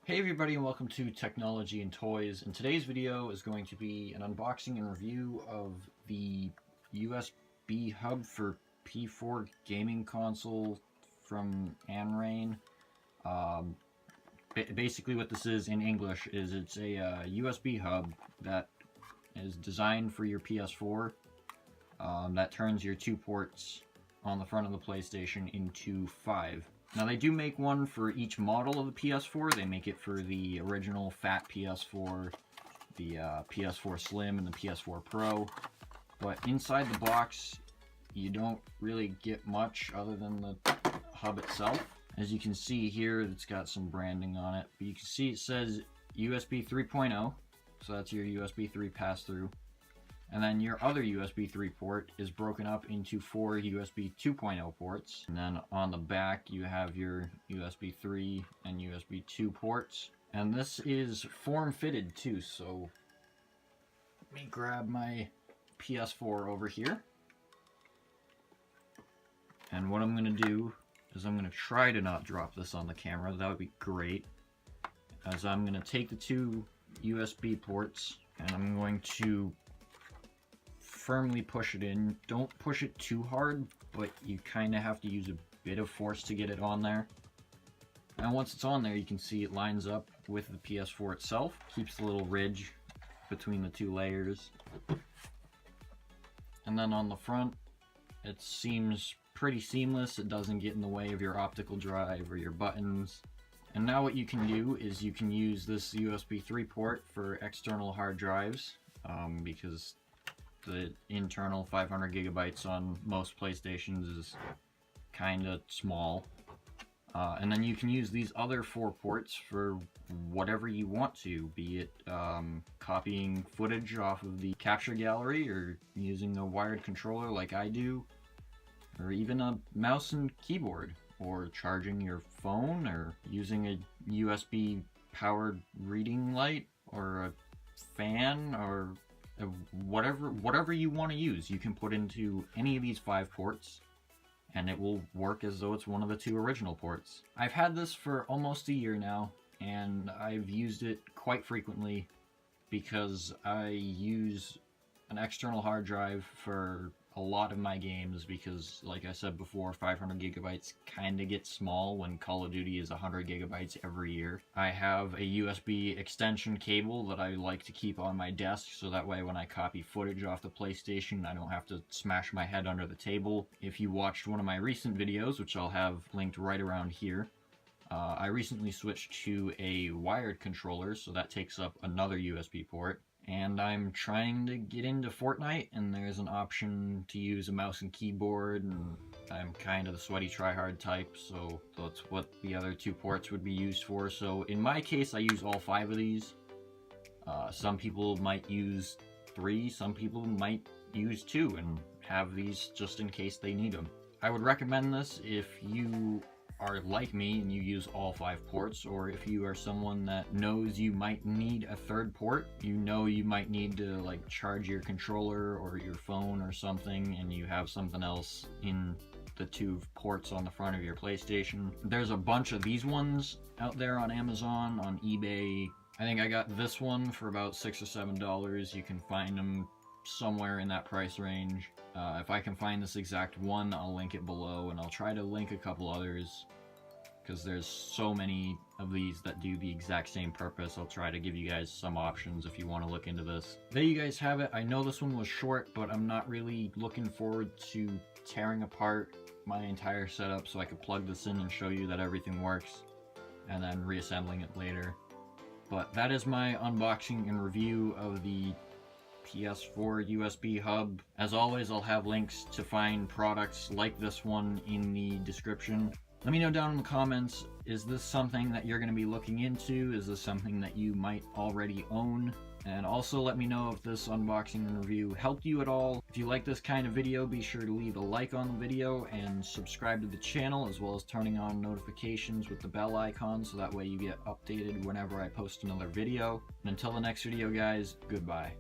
Hey everybody, and welcome to Technology and Toys. And today's video is going to be an unboxing and review of the USB hub for PS4 gaming console from Anrain. Basically what this is in English is it's a USB hub that is designed for your PS4 that turns your 2 ports on the front of the PlayStation into 5. Now they do make one for each model of the PS4. They make it for the original fat PS4, the PS4 Slim, and the PS4 Pro. But inside the box, you don't really get much other than the hub itself. As you can see here, it's got some branding on it. But you can see it says USB 3.0, so that's your USB 3 pass-through. And then your other USB 3 port is broken up into 4 USB 2.0 ports. And then on the back you have your USB 3 and USB 2 ports. And this is form-fitted too, so let me grab my PS4 over here. And what I'm going to do is I'm going to try to not drop this on the camera. That would be great. As I'm going to take the 2 USB ports and I'm going to firmly push it in. Don't push it too hard, but you kind of have to use a bit of force to get it on there. And once it's on there, you can see it lines up with the PS4 itself. Keeps the little ridge between the 2 layers. And then on the front, it seems pretty seamless. It doesn't get in the way of your optical drive or your buttons. And now what you can do is you can use this USB 3 port for external hard drives, because the internal 500 gigabytes on most PlayStations is kind of small. And then you can use these other 4 ports for whatever you want to, be it copying footage off of the capture gallery, or using a wired controller like I do, or even a mouse and keyboard, or charging your phone, or using a USB powered reading light, or a fan, or whatever you want to use. You can put into any of these 5 ports and it will work as though it's one of the 2 original ports. I've had this for almost a year now, and I've used it quite frequently because I use an external hard drive for a lot of my games, because like I said before, 500 gigabytes kind of gets small when Call of Duty is 100 gigabytes every year. I have a USB extension cable that I like to keep on my desk, so that way when I copy footage off the PlayStation, I don't have to smash my head under the table. If you watched one of my recent videos, which I'll have linked right around here, I recently switched to a wired controller, so that takes up another USB port. And I'm trying to get into Fortnite, and there's an option to use a mouse and keyboard, and I'm kind of the sweaty tryhard type, so that's what the other 2 ports would be used for. So in my case, I use all 5 of these. Some people might use 3, some people might use 2, and have these just in case they need them. I would recommend this if you are like me and you use all 5 ports, or if you are someone that knows you might need a 3rd port. You know you might need to like charge your controller or your phone or something, and you have something else in the 2 ports on the front of your PlayStation. There's a bunch of these ones out there on Amazon, on eBay. I think I got this one for about $6 or $7. You can find them somewhere in that price range. If I can find this exact one, I'll link it below, and I'll try to link a couple others, because there's so many of these that do the exact same purpose. I'll try to give you guys some options if you want to look into this. There you guys have it. I know this one was short, but I'm not really looking forward to tearing apart my entire setup, so I could plug this in and show you that everything works, and then reassembling it later. But that is my unboxing and review of the PS4 USB hub. As always, I'll have links to find products like this one in the description. Let me know down in the comments, is this something that you're going to be looking into? Is this something that you might already own? And also let me know if this unboxing and review helped you at all. If you like this kind of video, be sure to leave a like on the video and subscribe to the channel, as well as turning on notifications with the bell icon, so that way you get updated whenever I post another video. And until the next video, guys, goodbye.